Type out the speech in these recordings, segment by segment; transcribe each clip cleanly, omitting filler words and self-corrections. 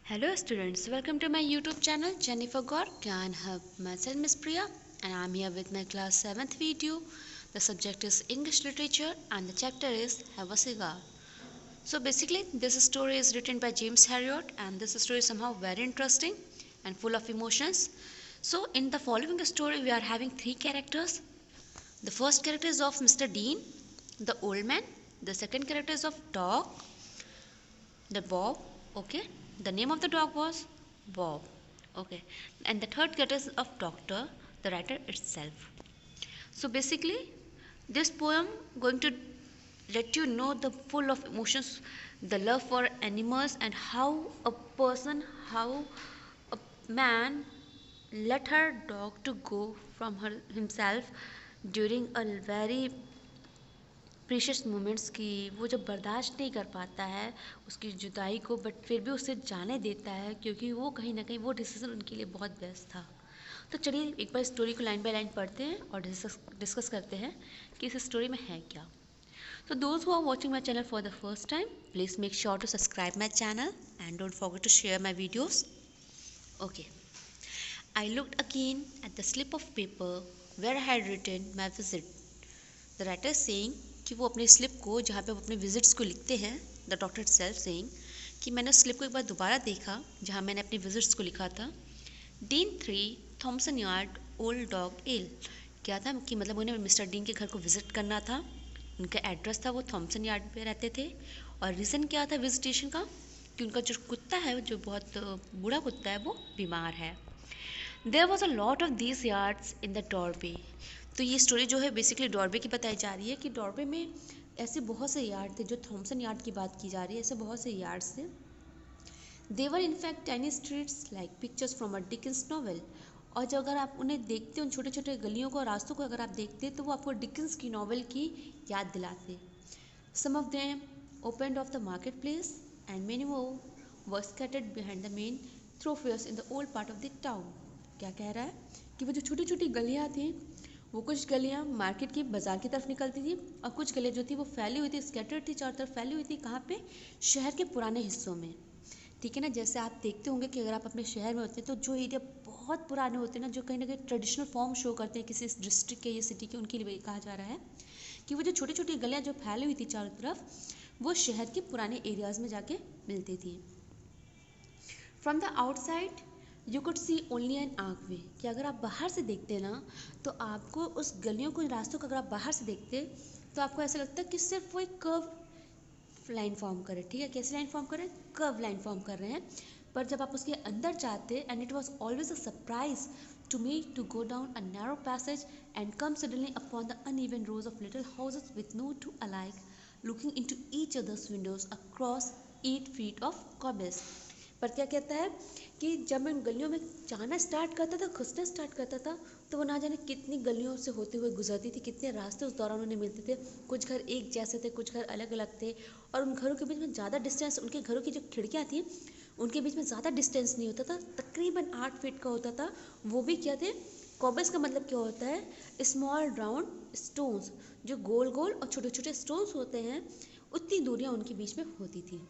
Hello students, welcome to my YouTube channel Jennifer God Can Hub. Myself Miss Priya and I am here with my class 7th video. The subject is English Literature and the chapter is Have a Cigar. So basically this story is written by James Herriot and this story is somehow very interesting and full of emotions. So in the following story we are having three characters. The first character is of Mr. Dean, the old man. The second character is of Dog, the Bob. Okay, the name of the dog was Bob. Okay, and the third character is of Doctor, the writer itself. So basically this poem going to let you know the full of emotions, the love for animals, and how a man let her dog to go from himself during a very precious moments की वो जब बर्दाश्त नहीं कर पाता है उसकी जुदाई को, बट फिर भी उसे जाने देता है क्योंकि वो कहीं ना कहीं वो डिसीज़न उनके लिए बहुत बेस्ट था। तो चलिए एक बार स्टोरी को लाइन बाय लाइन पढ़ते हैं और डिस्कस करते हैं कि इस स्टोरी में है क्या। So those who are watching my channel for the first time, please make sure to subscribe my channel and don't forget to share my videos. Okay. I looked again at the slip of paper where I had written my visit. The writer is saying कि वो अपने slip को जहाँ पे वो अपने visits को लिखते हैं, द डॉक्टर इटसेल्फ सेइंग कि मैंने उस स्लिप को एक बार दोबारा देखा जहाँ मैंने अपने विजिट्स को लिखा था। Dean 3 Thomson yard old dog L, क्या था कि मतलब उन्हें मिस्टर डीन के घर को विज़िट करना था। उनका एड्रेस था वो थॉमसन यार्ड पे रहते थे और रीज़न क्या था विजिटेशन का कि उनका जो कुत्ता है जो बहुत बूढ़ा कुत्ता है वो बीमार है। There was a lot of these yards in the doorway. तो ये स्टोरी जो है बेसिकली डॉरवे की बताई जा रही है कि डॉरवे में ऐसे बहुत से यार्ड थे, जो थॉमसन यार्ड की बात की जा रही है, ऐसे बहुत से यार्ड्स थे। There were in fact tiny streets like pictures from a Dickens novel. और जब अगर आप उन्हें देखते उन छोटे छोटे गलियों को और रास्तों को अगर आप देखते तो वो आपको डिकेंस की नॉवेल की याद दिलाते। Some of them opened off the market place and many more were scattered behind the main thoroughfares in the old part of the town. क्या कह रहा है कि वो जो छोटी छोटी गलियाँ थी वो कुछ गलियाँ मार्केट की बाज़ार की तरफ निकलती थी और कुछ गलियाँ जो थी वो फैली हुई थी, स्कैटर्ड थी, चारों तरफ फैली हुई थी। कहाँ पे? शहर के पुराने हिस्सों में। ठीक है ना, जैसे आप देखते होंगे कि अगर आप अपने शहर में होते हैं तो जो एरिया बहुत पुराने होते हैं ना, जो कहीं ना कहीं ट्रेडिशनल फॉर्म शो करते हैं किसी डिस्ट्रिक्ट के या सिटी के, उनके लिए कहा जा रहा है कि वो जो छोटी छोटी गलियाँ जो फैली हुई थी चारों तरफ, वो शहर के पुराने एरियाज़ में जाके मिलती थी। From the outside you could see only an archway, कि अगर आप बाहर से देखते ना तो आपको उस गलियों को, रास्तों को अगर आप बाहर से देखते तो आपको ऐसा लगता है कि सिर्फ वो एक कर्व लाइन फॉर्म करे। ठीक है, कैसी लाइन फॉर्म करे? कर्व लाइन फॉर्म कर रहे हैं। पर जब आप उसके अंदर जाते, and it was always a surprise to me to go down a narrow passage and come suddenly upon the uneven rows of little houses with no two alike looking into each others windows across 8 feet of cobbles. पर क्या कहता है कि जब मैं उन गलियों में जाना स्टार्ट करता था, घुसना स्टार्ट करता था, तो वो ना जाने कितनी गलियों से होते हुए गुजरती थी, कितने रास्ते उस दौरान उन्हें मिलते थे। कुछ घर एक जैसे थे, कुछ घर अलग अलग थे और उन घरों के बीच में ज़्यादा डिस्टेंस, उनके घरों की जो खिड़कियाँ थी उनके बीच में ज़्यादा डिस्टेंस नहीं होता था, तकरीबन 8 feet का होता था। वो भी क्या थे? कॉबल्स का मतलब क्या होता है? स्मॉल राउंड स्टोन्स, जो गोल गोल और छोटे छोटे स्टोन्स होते हैं, उतनी दूरियाँ उनके बीच में होती थी।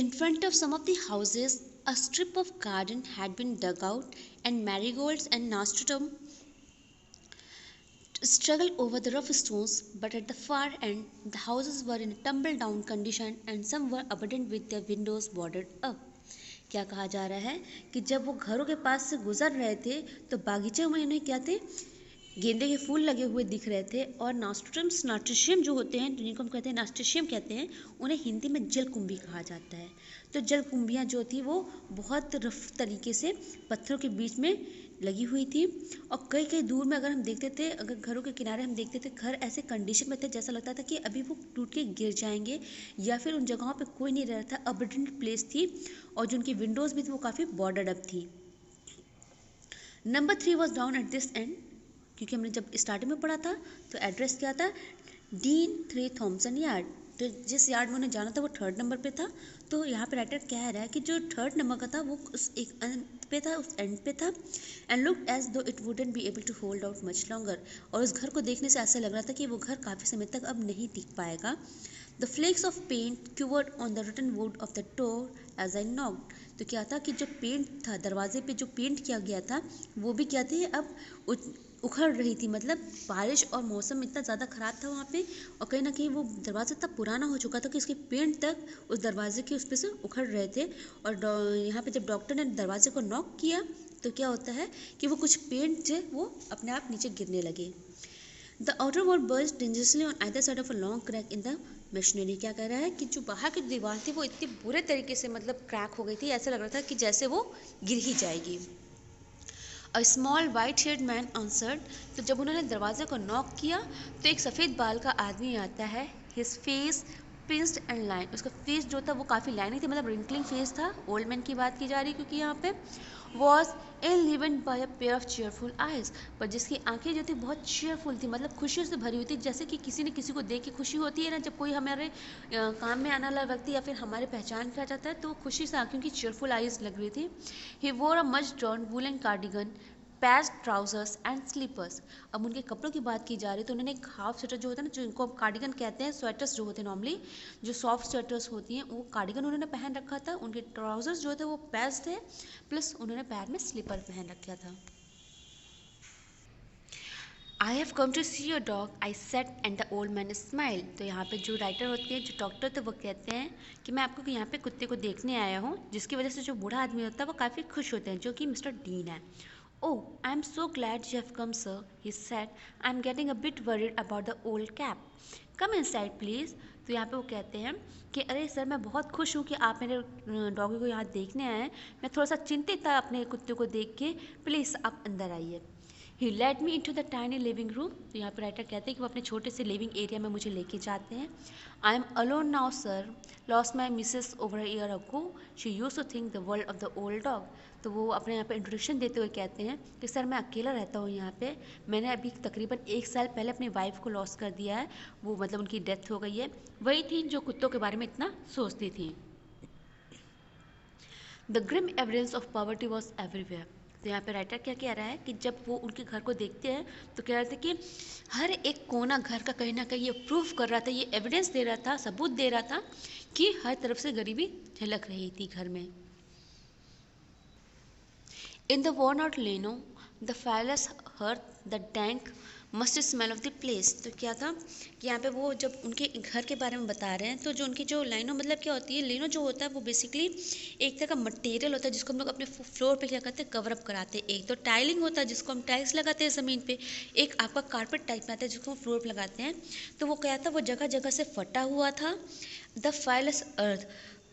In front of some of the houses, a strip of garden had been dug out, and marigolds and nasturtium struggled over the rough stones. But at the far end, the houses were in a tumble-down condition, and some were abandoned with their windows boarded up. क्या कहा जा रहा है कि जब वो घरों के पास से गुजर रहे थे तो बागीचे में उन्हें क्या थे? गेंदे के फूल लगे हुए दिख रहे थे और नास्टिशियम जो होते हैं, जिनको हम कहते हैं नास्टिशियम कहते हैं, उन्हें हिंदी में जलकुंभी कहा जाता है। तो जलकुंभियाँ जो थी वो बहुत रफ तरीके से पत्थरों के बीच में लगी हुई थी और कई कई दूर में अगर हम देखते थे, अगर घरों के किनारे हम देखते थे, घर ऐसे कंडीशन में थे जैसा लगता था कि अभी वो टूट के गिर जाएंगे या फिर उन जगहों पे कोई नहीं रह रहा था, अबंडन्ड प्लेस थी और जो उनकी विंडोज़ भी थी वो काफ़ी बॉर्डर्ड अप थी। Number 3 was down at this and, क्योंकि हमने जब स्टार्टिंग में पढ़ा था तो एड्रेस क्या था? Dean 3 Thomson yard. तो जिस यार्ड में उन्हें जाना था वो 3rd नंबर पे था। तो यहाँ पे राइटर कह रहा है कि जो 3rd नंबर का था वो उस एक पे था, उस एंड पे था, and looked as though it wouldn't be able to hold out much longer, और उस घर को देखने से ऐसा लग रहा था कि वो घर काफ़ी समय तक अब नहीं टिक पाएगा। The flakes of paint curled on the rotten wood of the door as I knocked, तो क्या था कि जो पेंट था दरवाजे पे, जो पेंट किया गया था, वो भी क्या थे अब उखड़ रही थी, मतलब बारिश और मौसम इतना ज़्यादा ख़राब था वहाँ पे, और कहीं ना कहीं वो दरवाज़ा इतना पुराना हो चुका था कि उसके पेंट तक उस दरवाजे के उस पे से उखड़ रहे थे। और यहाँ पे जब डॉक्टर ने दरवाजे को नॉक किया तो क्या होता है कि वो कुछ पेंट जो वो अपने आप नीचे गिरने लगे। The outer wall burst dangerously on either side of a long crack in the machinery, क्या कह रहा है कि जो बाहर की दीवार थी वो इतनी बुरे तरीके से मतलब क्रैक हो गई थी, ऐसा लग रहा था कि जैसे वो गिर ही जाएगी। A small white heard man answered, तो जब उन्होंने दरवाजे को नॉक किया तो एक सफ़ेद बाल का आदमी आता है। His face pinched and lined, उसका फेस जो था वो काफ़ी लाइनी थी, मतलब रिंकलिंग फेस था। ओल्ड मैन की बात की जा रही क्योंकि यहाँ पे was enlivened by a pair of cheerful eyes, पर जिसकी आंखें जो थी बहुत चेयरफुल थी, मतलब खुशियों से भरी हुई थी, जैसे कि किसी ने किसी को देख के खुशी होती है ना, जब कोई हमारे काम में आने वाला व्यक्ति या फिर हमारे पहचान किया जाता है तो खुशी से आंखों की चेयरफुल आइज लग रही थी। He wore a much drawn woollen cardigan, patch trousers and slippers. अब उनके कपड़ों की बात की जा रही है तो उन्होंने एक हाफ स्वेटर जो होता है ना, जो इनको कार्डिगन कहते हैं, स्वेटर्स जो होते हैं नॉर्मली जो सॉफ्ट स्वेटर्स होती हैं, वो कार्डिगन उन्होंने पहन रखा था। उनके ट्राउजर्स जो थे वो पैच थे, प्लस उन्होंने पैर में स्लीपर पहन रखा था। I have come to see your dog I said and the old man smile, तो यहाँ पे जो राइटर होती है, जो डॉक्टर थे, वो कहते हैं कि मैं आपको यहाँ पे कुत्ते को देखने आया हूँ, जिसकी वजह से जो बूढ़ा आदमी होता है वो काफ़ी खुश होते हैं, जो कि मिस्टर डीन है। Oh, I'm so glad you have come, sir, he said. I'm getting a bit worried about the old cat. Come inside, please. तो यहाँ पे वो कहते हैं कि अरे सर, मैं बहुत खुश हूँ कि आप मेरे डॉगी को यहाँ देखने आए हैं। मैं थोड़ा सा चिंतित था अपने कुत्ते को देख के। प्लीज़ आप अंदर आइए। He led me into the tiny living room, तो यहाँ पर राइटर कहते हैं कि वो अपने छोटे से लिविंग एरिया में मुझे लेके जाते हैं। I am alone now sir, lost my missus over a year ago, she use to think the world of the old dog. तो वो अपने यहाँ पे इंट्रोडक्शन देते हुए कहते हैं कि सर मैं अकेला रहता हूँ यहाँ पे, मैंने अभी तकरीबन 1 साल पहले अपनी वाइफ को लॉस कर दिया है, वो मतलब उनकी डेथ हो गई है, वही थी जो कुत्तों के बारे में इतना सोचती थी। The grim evidence of poverty was everywhere, तो यहाँ पे राइटर क्या कह रहा है कि जब वो उनके घर को देखते हैं तो कह रहे थे कि हर एक कोना घर का कहीं ना कहीं ये प्रूफ कर रहा था, ये एविडेंस दे रहा था, सबूत दे रहा था कि हर तरफ से गरीबी झलक रही थी घर में। In the worn out Leno, the fireless hearth, the dank must smell of the place, तो क्या था कि यहाँ पे वो जब उनके घर के बारे में बता रहे हैं तो जो उनकी जो लाइनो मतलब क्या होती है, लेनो जो होता है वो बेसिकली एक तरह का मटेरियल होता है जिसको हम लोग अपने फ्लोर पे क्या करते हैं, कवर अप कराते हैं। एक तो टाइलिंग होता है जिसको हम टाइल्स लगाते हैं ज़मीन पे, एक आपका कारपेट टाइप में आता है जिसको हम फ्लोर पे लगाते हैं। तो वो क्या था, वो जगह जगह से फटा हुआ था। द फायरलेस अर्थ,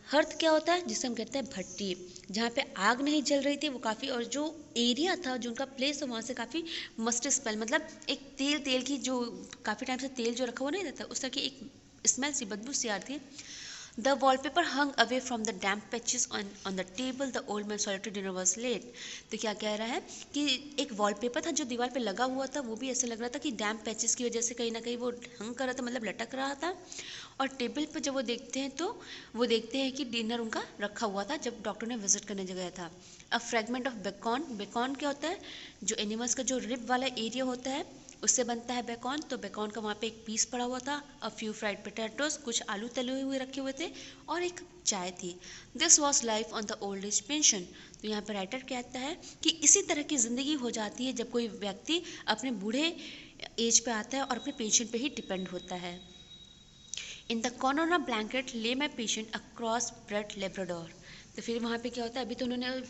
हर्थ क्या होता है, जिसे हम कहते हैं भट्टी, जहाँ पे आग नहीं जल रही थी वो काफ़ी, और जो एरिया था जो उनका प्लेस था वहाँ से काफ़ी मस्ट स्मेल, मतलब एक तेल तेल की जो काफ़ी टाइम से तेल जो रखा हुआ नहीं रहता उस तरह की एक स्मेल सी, बदबू सी आ रही थी। The wallpaper hung away from the damp patches on the table, the old man solitary dinner was laid, तो क्या कह रहा है कि एक वॉलपेपर था जो दीवार पे लगा हुआ था, वो भी ऐसा लग रहा था कि डैम्प पैचेस की वजह से कहीं ना कहीं वो हंग कर रहा था, मतलब लटक रहा था। और टेबल पर जब वो देखते हैं तो वो देखते हैं कि डिनर उनका रखा हुआ था जब डॉक्टर ने विजिट करने गया था। अ फ्रेगमेंट ऑफ बेकॉन, बेकॉन क्या होता है, जो एनिमल्स का जो रिब वाला एरिया होता है उससे बनता है बेकॉन, तो बेकॉन का वहाँ पे एक पीस पड़ा हुआ था। अ फ्यू फ्राइड पोटैटोज, कुछ आलू तले हुए रखे हुए थे, और एक चाय थी। This was life on the old age pension, तो यहाँ पर राइटर कहता है कि इसी तरह की ज़िंदगी हो जाती है जब कोई व्यक्ति अपने बूढ़े एज पे आता है और अपने पेंशन पे ही डिपेंड होता है। In the corner of blanket lay my patient a cross bred Labrador, तो फिर वहाँ पे क्या होता है, अभी तो उन्होंने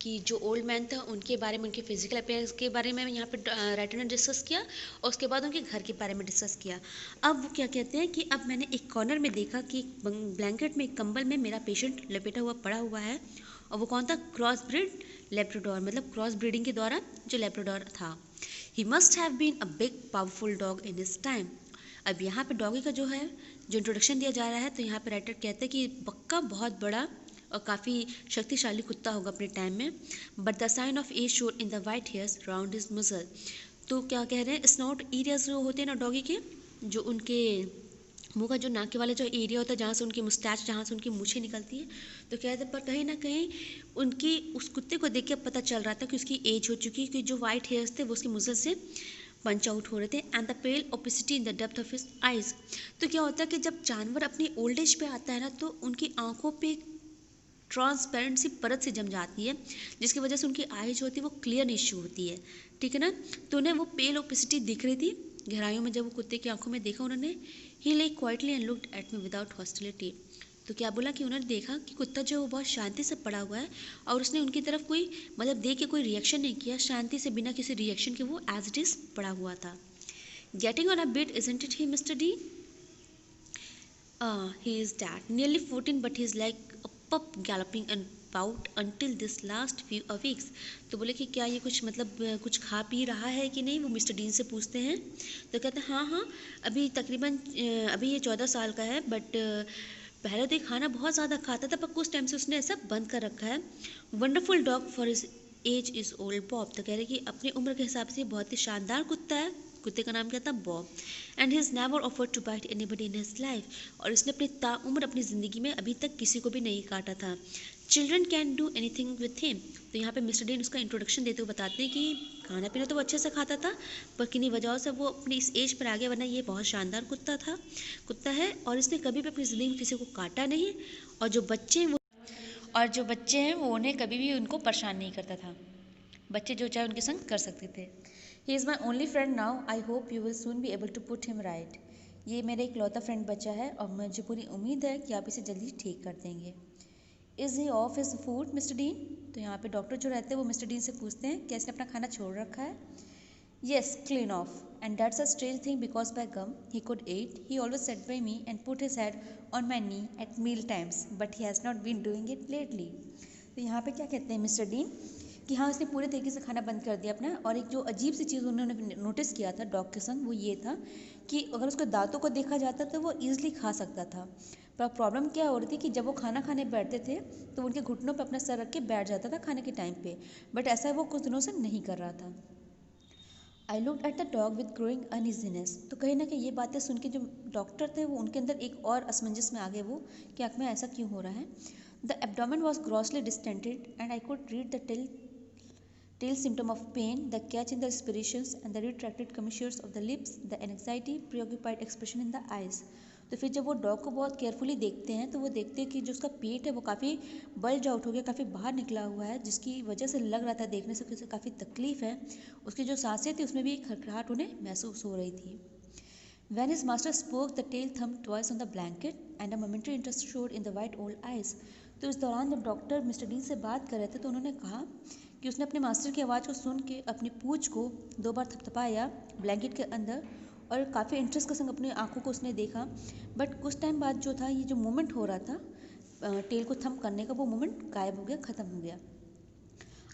कि जो ओल्ड मैन था उनके बारे में, उनके फिजिकल अपीयरेंस के बारे में यहाँ पे राइटर ने डिस्कस किया, और उसके बाद उनके घर के बारे में डिस्कस किया। अब वो क्या कहते हैं कि अब मैंने एक कॉर्नर में देखा कि एक ब्लैंकेट में, एक कंबल में मेरा पेशेंट लपेटा हुआ पड़ा हुआ है, और वो कौन था, क्रॉस ब्रीड लेब्राडोर, मतलब क्रॉस ब्रीडिंग के दौरान जो लेब्राडोर था। He must have been a big powerful dog in his time, अब यहाँ पे डॉगी का जो है जो इंट्रोडक्शन दिया जा रहा है, तो यहाँ पे राइटर कहते हैं कि पक्का बहुत बड़ा और काफ़ी शक्तिशाली कुत्ता होगा अपने टाइम में। But the sign of age showed in the white hairs round his muzzle, तो क्या कह रहे हैं, स्नॉट एरियाज जो होते हैं ना डॉगी के, जो उनके मुंह का जो नाक के वाला जो एरिया होता है जहाँ से उनकी मुस्टैच, जहाँ से उनकी मूछें निकलती है, तो क्या है, पर कहीं ना कहीं उनकी उस कुत्ते को देख के पता चल रहा था कि उसकी एज हो चुकी है, कि जो वाइट हेयर्स थे वो उसकी मुजल से पंच आउट हो रहे थे। And the pale opacity in the depth of his eyes. तो क्या होता है कि जब जानवर अपनी ओल्ड एज पे आता है ना, तो उनकी आंखों पे ट्रांसपेरेंट सी परत से जम जाती है, जिसकी वजह से उनकी आइज होती है वो क्लियर इश्यू होती है, ठीक है ना। तो उन्हें वो पेल ओपेसिटी दिख रही थी गहराइयों में। जब वो कुत्ते की आंखों में देखा उन्होंने, he like quietly and looked at me without hostility. तो क्या बोला कि उन्होंने देखा कि कुत्ता जो है वो बहुत शांति से पड़ा हुआ है, और उसने उनकी तरफ कोई मतलब देख के कोई रिएक्शन नहीं किया, शांति से बिना किसी रिएक्शन के वो एज इट इज पड़ा हुआ था। Getting on a bit isn't it he mister D? He is dad, nearly 14, but he is like a pup galloping and about until this last few weeks. तो बोले कि क्या ये कुछ मतलब कुछ खा पी रहा है कि नहीं, वो मिस्टर डीन से पूछते हैं। तो कहते हैं हाँ हाँ, अभी तकरीबन अभी ये 14 साल का है, बट पहले तो ये खाना बहुत ज़्यादा खाता था, पर कुछ टाइम से उसने ऐसा बंद कर रखा है। Wonderful dog for his age is old Bob. तो कह रहे कि अपनी उम्र के हिसाब से बहुत ही शानदार कुत्ता है। कुत्ते का नाम क्या था? Bob. And he is never offered to bite anybody in his life. और इसने अपनी ताउम्र अपनी ज़िंदगी में अभी तक किसी को भी नहीं काटा था। Children can do anything with him. तो यहाँ पे मिस्टर डीन उसका इंट्रोडक्शन देते हुए बताते हैं कि खाना पीना तो वो अच्छे से खाता था, पर किन्हीं वजहों से वो अपनी इस एज पर आ गया, वरना ये बहुत शानदार कुत्ता है, और इसने कभी भी अपनी ज़िंदगी में किसी को काटा नहीं, और जो बच्चे हैं वो उन्हें कभी भी उनको परेशान नहीं करता था। बच्चे जो चाहे उनके संग कर सकते थे। He is my only friend now, I hope you will soon be able to put him right. ये मेरा इकलौता फ्रेंड बच्चा है, और मुझे पूरी उम्मीद है कि आप इसे जल्दी ठीक कर देंगे। Is he of his food mister dean? तो यहाँ पे डॉक्टर जो रहते हैं वो मिस्टर डीन से पूछते हैं कि इसने अपना खाना छोड़ रखा है। Yes, clean off, and that's a strange thing because by gum he could eat, he always sat by me and put his head on my knee at meal times, but he has not been doing it lately. तो यहाँ पे क्या कहते हैं mister dean कि हाँ, उसने पूरे तरीके से खाना बंद कर दिया अपना। और एक जो अजीब सी चीज़ उन्होंने नोटिस किया था डॉग के संग, वो ये था कि अगर उसके दांतों को देखा जाता तो वो ईजिली खा सकता था, पर प्रॉब्लम क्या हो रही थी कि जब वो खाना खाने बैठते थे तो उनके घुटनों पर अपना सर रख के बैठ जाता था खाने के टाइम पे, बट ऐसा वो कुछ दिनों से नहीं कर रहा था। I look at the dog with growing uneasiness. तो कहीं ना कहीं ये बातें सुन के जो डॉक्टर थे वो उनके अंदर एक और असमंजस में आ गए, वो कि आँख में ऐसा क्यों हो रहा है। The abdomen was grossly distended and I could read the tail symptom of pain, the catch in the respirations and the retracted commissures of the lips, the anxiety, preoccupied expression in the eyes. तो फिर जब वो dog को बहुत carefully देखते हैं तो वो देखते हैं कि जो उसका पेट है वो काफ़ी बल्ज आउट हो गया, काफ़ी बाहर निकला हुआ है, जिसकी वजह से लग रहा था देखने से उसे काफ़ी तकलीफ है। उसकी जो सांसें थी उसमें भी खड़खड़ाहट उन्हें महसूस हो रही थी। When his master spoke, the tail thumped twice on the blanket and a momentary interest showed in the white old eyes. तो इस दौरान जब डॉक्टर मिस्टर डीन से बात कर रहे थे तो उन्होंने कहा कि उसने अपने मास्टर की आवाज़ को सुन के अपनी पूंछ को 2 बार थपथपाया ब्लैंकेट के अंदर, और काफ़ी इंटरेस्ट के संग अपनी आंखों को उसने देखा। बट कुछ टाइम बाद जो था ये जो मोमेंट हो रहा था टेल को थंप करने का, वो मोमेंट गायब हो गया, ख़त्म हो गया।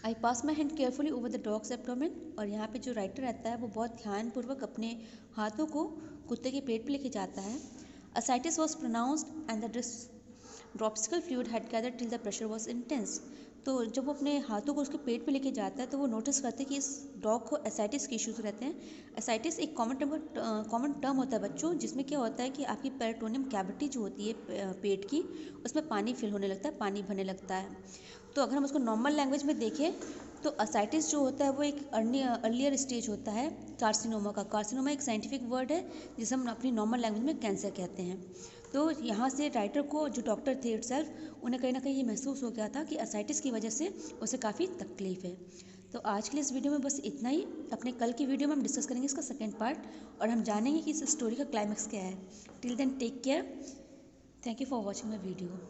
I pass my hand carefully over the dog's abdomen. और यहाँ पे जो राइटर रहता है वो बहुत ध्यानपूर्वक अपने हाथों को कुत्ते के पेट पे लेके जाता है। Ascites was pronounced and the dropsical fluid had gathered till the pressure was intense. तो जब वो अपने हाथों को उसके पेट पे लेके जाता है तो वो नोटिस करते हैं कि इस डॉग को एसाइटिस के इश्यूज रहते हैं। एसाइटिस एक कॉमन टर्म होता है बच्चों, जिसमें क्या होता है कि आपकी पेरिटोनियम कैविटी जो होती है पेट की, उसमें पानी फिल होने लगता है, पानी भरने लगता है। तो अगर हम उसको नॉर्मल लैंग्वेज में देखें तो असाइटिस जो होता है वो एक अर्लियर स्टेज होता है कार्सिनोमा का। कार्सिनोमा एक साइंटिफिक वर्ड है जिसे हम अपनी नॉर्मल लैंग्वेज में कैंसर कहते हैं। तो यहाँ से राइटर को, जो डॉक्टर थे इटसेल्फ, उन्हें कहीं ना कहीं ये महसूस हो गया था कि असाइटिस की वजह से उसे काफ़ी तकलीफ है। तो आज के लिए इस वीडियो में बस इतना ही। अपने कल की वीडियो में हम डिस्कस करेंगे इसका सेकेंड पार्ट, और हम जानेंगे कि इस स्टोरी का क्लाइमैक्स क्या है। Till then take care, thank you for watching my video.